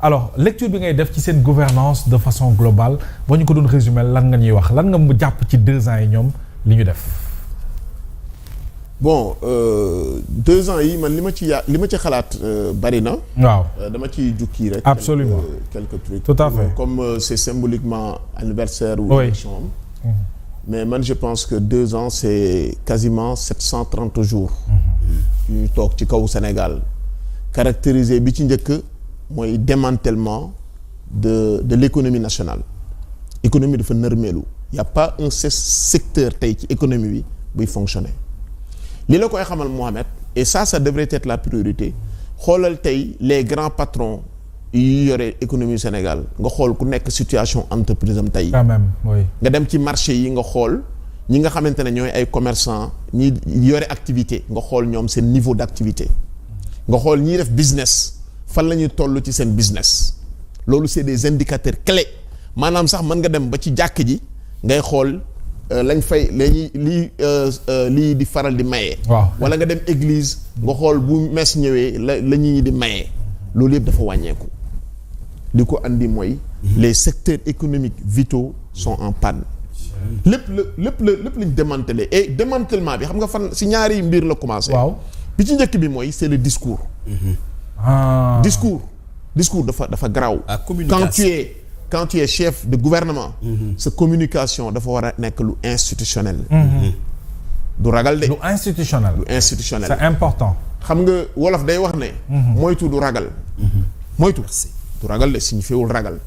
alors lecture bi ngay def ci seen gouvernance de façon globale boo ñu ko doon résumer lan nga ñuy wax lan nga mu jàpp ci 2 ans yi ñoom li ñu def. bon 2 ans yi man li ma ci xalaat bari na. waaw dama ci jukki rek. absolument quelques trucs. tout à fait comme c'est symboliquement anniversaire ou élection am. mais man je pense que 2 ans c'est quasiment 730 jours. ñu toog ci kaw Sénégal caractérisé bi ci njëkk. mooy démantèlement de l'économie nationale économie dafa nërmeelu y a pas un secteur tey ci économie bi buy fonctionner li la koy xamal Mohamed et ça devrait être la priorité xoolal tey les grands patrons yi yore économie Sénégal nga xool ku nekk situation entreprise am tey. quand même oui. nga dem ci marché yi nga xool ñi nga xamante ne ñooy ay commerçants ñi yore activité nga xool ñoom seen niveau d'activité nga xool ñiy def business. fan la ñuy toll ci seen business loolu c'est des indicateurs clés maanaam sax mën nga dem ba ci jàkk ji ngay xool lañ fay lii di faral di maye. waaw wala nga dem église nga xool bu mes ñëwee la ñuy di maye loolu yëpp dafa wàññeeku li ko andi mooy. les secteurs économiques vitaux sont en panne. lépp lañ démantelé et démantèlement bi xam nga fan si ñaari mbir la commencé. waaw bi ci njëkk bi mooy c'est le discours. discours dafa garaaw. quand tu es chef de gouvernement. sa communication dafa war a nekk lu institutionnel. du ragal de. lu institutionnel. c'est important. xam nga wolof day wax ne. moytu du ragal. moytu du ragal de signifiewul ragal.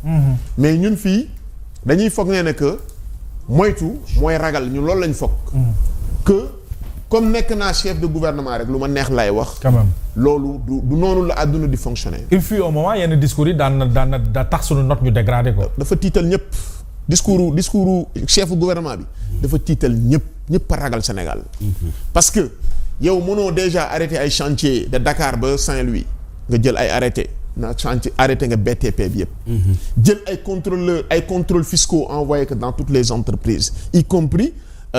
mais ñun fii dañuy foog ne que moytu mooy ragal ñun loolu lañ foog. que comme nekk naa chef de gouvernement rek lu ma neex lay wax. quand même loolu du noonu la àdduna di fonctionner. il fut un moment yenn discours yi daan na tax suñu note ñu dégradé ko. dafa tiital ñëpp discours chef gouvernement bi. dafa tiital ñëpp a ragal Sénégal. parce que yow mënoo déjà arrêté ay chantier de Dakar ba Saint-Louis nga jël ay arrêté na chantier arrêté nga BTP bi yëpp. jël ay contrôles fiscaux envoyé que dans toutes les entreprises y compris.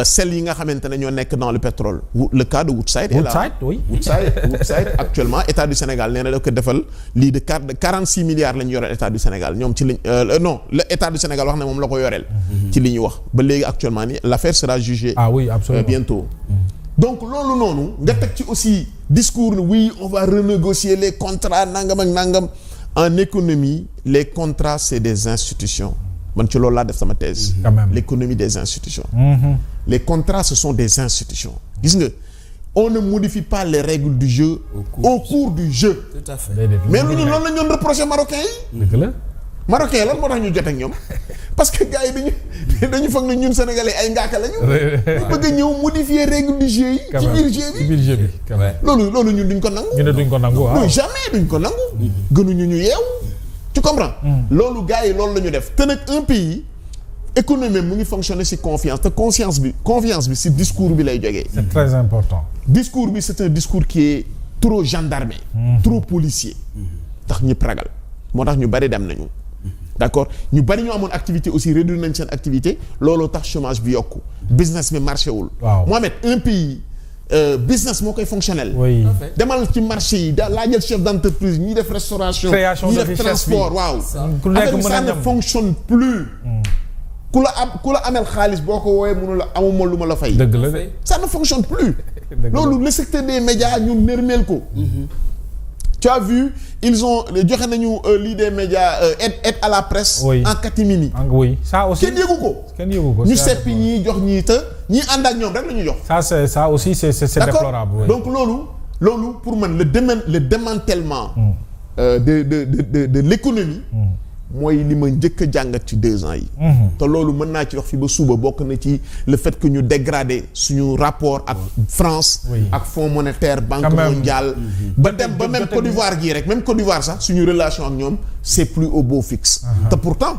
celles yi nga xamante ne ñoo nekk dans le pétrole le cas de Woodside est là. Woodside actuellement état du Sénégal nee na da ko defal lii de 46 milliards la ñu yoreel état du Sénégal ñoom ci liñ non le état du Sénégal wax ne moom la ko yoreel. ci li ñu wax ba léegi actuellement ni l'affaire sera jugée. ah oui absolument bientôt. donc loolu noonu nga teg ci aussi discours ni oui on va renégocier les contrats nangam ak nangam en économie les contrats c'est des institutions. man ci loolu laa def sama thèse. quand même l'économie des institutions. les contrats ce sont des institutions. gis nga on ne modifie pas les règles du jeu. au cours du jeu. tout à fait. mais loolu la ñu doon reprocher marocains yi. dëgg la. marocains lan moo tax ñu jot ak ñoom parce que gars yi dañu foog ne ñun sénégalais ay ngaaka lañu. ñu bëgg a ñëw modifier règle du jeu yi. ci biir jeu bi loolu ñun duñ ko nangu. ñu ne duñ ko nangu waaw. non jamais duñ ko nangu. gënuñu ñu yeew. tu comprends. loolu gars yi loolu la ñu def te nag un pays économie mu ngi fonctionner ci confiance te confiance bi ci discours bi lay jógee. c'est très important. discours bi c'est un discours qui est trop gendarmé. trop policier. tax ñëpp ragal moo tax ñu bari dem nañu. d'accord ñu bari ñu amoon activité aussi réduire nañ seen activité looloo tax chômage bi yokku business bi marché wul. waaw Mohamed un pays. business moo koy fonctionnel. oui demal ci marché yi laa jël chef d'entreprise ñi def restauration. création ñi de def richesse transport waaw. ku nekk mën ça ne fonctionne plus. ku la amel xaalis boo ko woowee mënu la amuma lu ma la fay. dëgg la de. ça ne fonctionne plus. loolu le secteur des médias ñun nërmeel ko. tu as vu ils ont joxe nañu lii des médias aide à la presse. oui en catimini. oui ça aussi kenn yëgu ko. kenn yëgu ko ñu seppi ñii jox ñii te ñii ànd ak ñoom rek la ñu jox. ça aussi c'est déplorable. Oui. donc loolu pour man le démantèlement. de l'économie. mooy li ma njëkk a jàngat ci 2 ans yi. te loolu mën naa ci wax fi ba suba bokk na ci le fait que ñu dégradé suñu rapport ak France. ak Fonds monétaire Banque mondiale. ba dem ba même Côte d'Ivoire gii rek même Côte d'Ivoire sax suñu relation ak ñoom c'est plus au beau fixe. te pourtant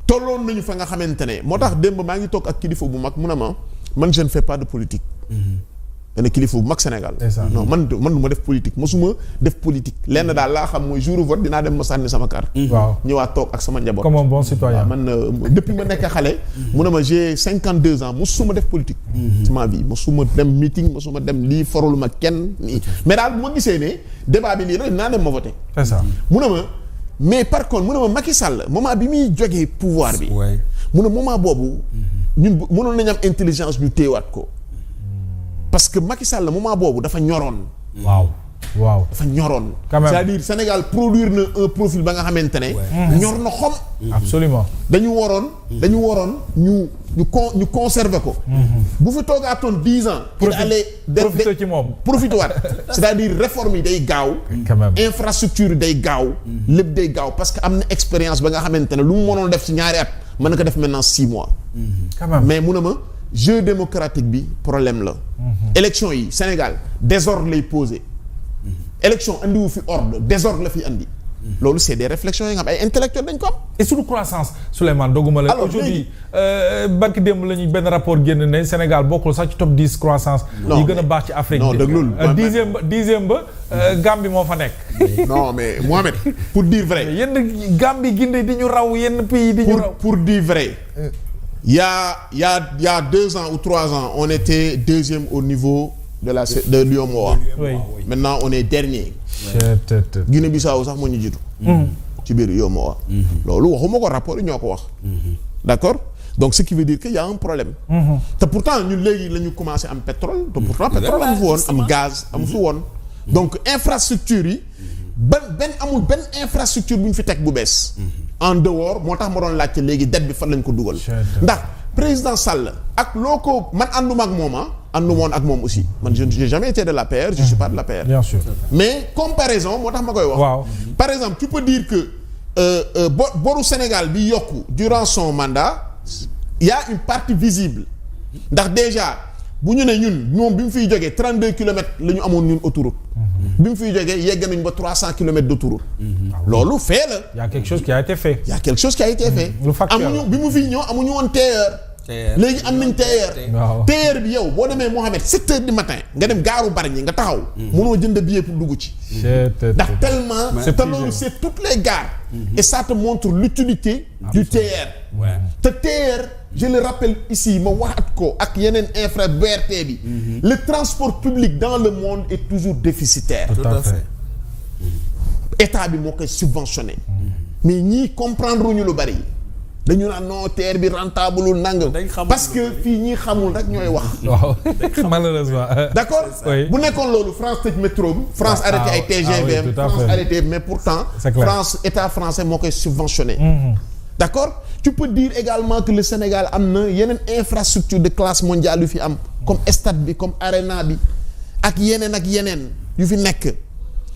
tolloon nañu fa nga xamante ne moo tax démb maa ngi toog ak kilifa bu mag mun a man je ne fais pas de politique. dana kilifa bu mag Sénégal. non man du ma def politique mosuma def politique lenn daal laa xam mooy jour vote dinaa dem ma sànni sama carte. waaw ñëwaat toog ak sama njaboot. comme un bon citoyen. man depuis ma nekk xale. mu ne ma j'ai 52 ans mosuma def politique. ci ma vie mosuma dem meeting mosuma dem lii forul ma kenn nii mais daal bu ma gisee ne débat bi lii rek naa dem ma voter. c'est ça mu ne ma mais par contre mu ne ma Macky Sall moment bi muy jógee pouvoir bi. mu ne moment boobu. ñun mënoon nañu am intelligence ñu téewaat ko. parce que Macky Sall moment boobu dafa ñoroon. waaw dafa ñoroon. quand même c'est-à-dire Sénégal produire na un profil ba nga xamante ne. ñor na xom. absolument dañu waroon ñu conserver ko. bu fi toogaatoon 10 ans. pour aller profiter ci moom profiter waat c'est-à-dire réforme yi day gaaw. quand même infrastructure yi day gaaw. lépp day gaaw parce que am na expérience ba nga xamante ne lu mu mënoon def ci ñaari at mën na ko def maintenant 6 mois. quand même mais mu ne ma jeu démocratique bi problème la. élection yi Sénégal désordre lay posé. élection andiwu fi ordre désordre la fi andi. loolu c'est des réflexions yi nga xam ay intellectuels dañ ko am. et sur croissance Souleymane dogguma la. aujourd'hui barki démb la ñuy benn rapport génn ne Sénégal bokkul sax ci top 10 croissance. yi gën a baax ci Afrique. non déglul dixième ba Gambie moo fa nekk. non mais Mohamed pour dire vrai. yenn Gambie Guinée di ñu raw yenn pays di ñu raw. pour dire vrai. il y a 2 ans ou 3 ans on était deuxième au niveau de l'UEMOA. oui maintenant on est dernier. oui. Guinée-Bissau sax moo ñu jiitu. ci biir UEMOA. loolu waxuma ko rapport yi ñoo ko wax. d'accord donc ce qui veut dire que y a un problème. te pourtant ñun léegi la ñu commencé am pétrole. te pourtant pétrole amu fi woon am gaz amu fi woon. donc infrastructure yi. amul benn infrastructure bu ñu fi teg bu bees. en dehors moo tax ma doon laajte léegi dette bi fan lañ ko dugal. ndax président Sall ak loo ko man ànduma ak moom ànduma woon ak moom aussi man je n'ai jamais été de l'APR je suis pas de l'APR. bien sûr mais comparaison moo tax ma koy wax. waaw par exemple tu peux dire que boru Sénégal bi yokku durant son mandat il y a une partie visible ndax déjà bu ñu ne ñun moom bi mu fiy jógee 32 kilomètres la ñu amoon ñun autoroute. bi mu fiy jógee yegg nañ ba 300 kilomètres d'autoroute. loolu fait la. y a quelque chose qui a été fait. y a quelque chose qui a été fait. lu factuel amuñu bi mu fiy ñëw amuñu woon TER. léegi am nañ TER. waaw TER bi yow boo demee Mohamed 7 heures du matin nga dem gaaru Bargny nga taxaw. mënoo jënd billet pour dugg ci. ndax tellement. te loolu c'est toutes les gares. et ça te montre l'utilité du TER. te TER je le rappelle ici ma waxat ko ak yeneen infra BRT bi. le transport public dans le monde est toujours déficitaire. tout à fait. état bi moo koy subventionné. mais ñii comprendre ñu lu bari. dañu naan non TER bi rentable nangam. parce que fii ñii xamul rek ñooy wax. waaw malheureusement. d'accord oui. bu nekkoon loolu France tëj métro bi. France arrêté ay TGV France arrêté mais pourtant. France état français moo koy subventionné. d'accord tu peux dire également que le Sénégal am na yeneen infrastructure de classe mondiale yu fi am. comme stade bi comme arena bi ak yeneen yu fi nekk.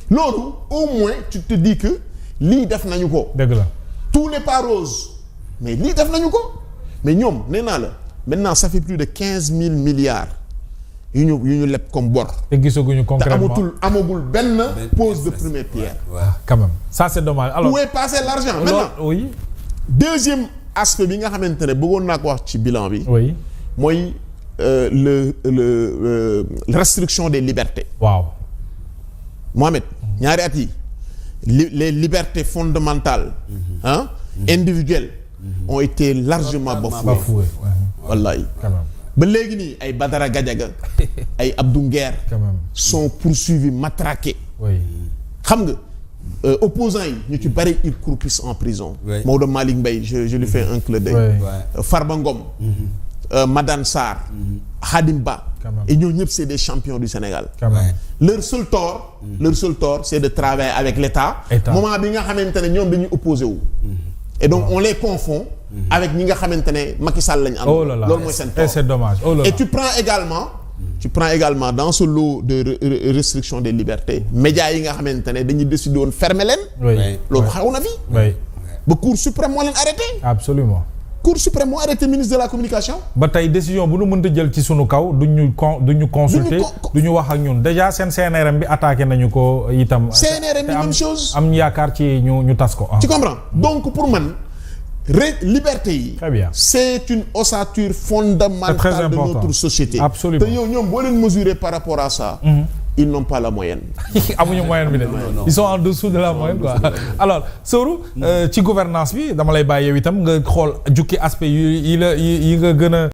loolu au moins tu te dis que lii def nañu ko. dëgg la tout n'est pas rose. mais lii def nañu ko mais ñoom nee naa la maintenant ça fait plus de 15 000 milliards yu ñu leb comme bor. te gisaguñu concrètement te amagul benn pose de première pierre. quand même ça c'est dommage alors où est passé l'argent maintenant oui. deuxième aspect bi nga xamante ne bëggoon naa ko wax ci bilan bi. oui mooy restriction des libertés. waaw. Mohamed ñaari at yi les libertés fondamentales individuelles ont été largement bafouées. wallaay ba léegi nii ay Badara Gadiaga ay Abdou Nguer sont poursuivis matraqués. xam nga opposants yi ñu ci bari ils croupissent en prison. Maodo Malick Mbaye je lui fais un clin d'œil. Farba Ngom. Madane Sarr. Khadim Ba. et ñoo ñëpp c'est des champions du Sénégal. leur seul tort c'est de travailler avec l'État. moment bi nga xamante ne ñoom dañuy opposé wu. et donc on les confond. avec ñi nga xamante ne Macky Sall lañ am. loolu mooy seen tort c'est dommage. et tu prends également dans ce lot de restriction des libertés médias yi nga xamante ne dañuy décider woon fermer leen. loolu xaw na fi. ba Cour suprême moo leen arrêté. absolument. Cour suprême moo arrêté ministre de la communication. ba tey décision bu nu mënta jël ci sunu kaw duñu consulter duñu wax ak ñun déjà seen CNRM bi attaqué nañu ko itam. CNRM bi même chose. am yaakaar ci ñu tas ko. tu comprends donc pour man liberté yi. très bien c'est une ossature fondamentale de notre société. absolument te yow ñoom boo leen mesurer par rapport à ça. ils n'ont pas la moyenne. amuñu moyenne bi de. ils sont en dessous de la moyenne quoi. alors Soro ci gouvernance bi dama lay bàyyi yow itam nga xool jukki aspect yi nga gën a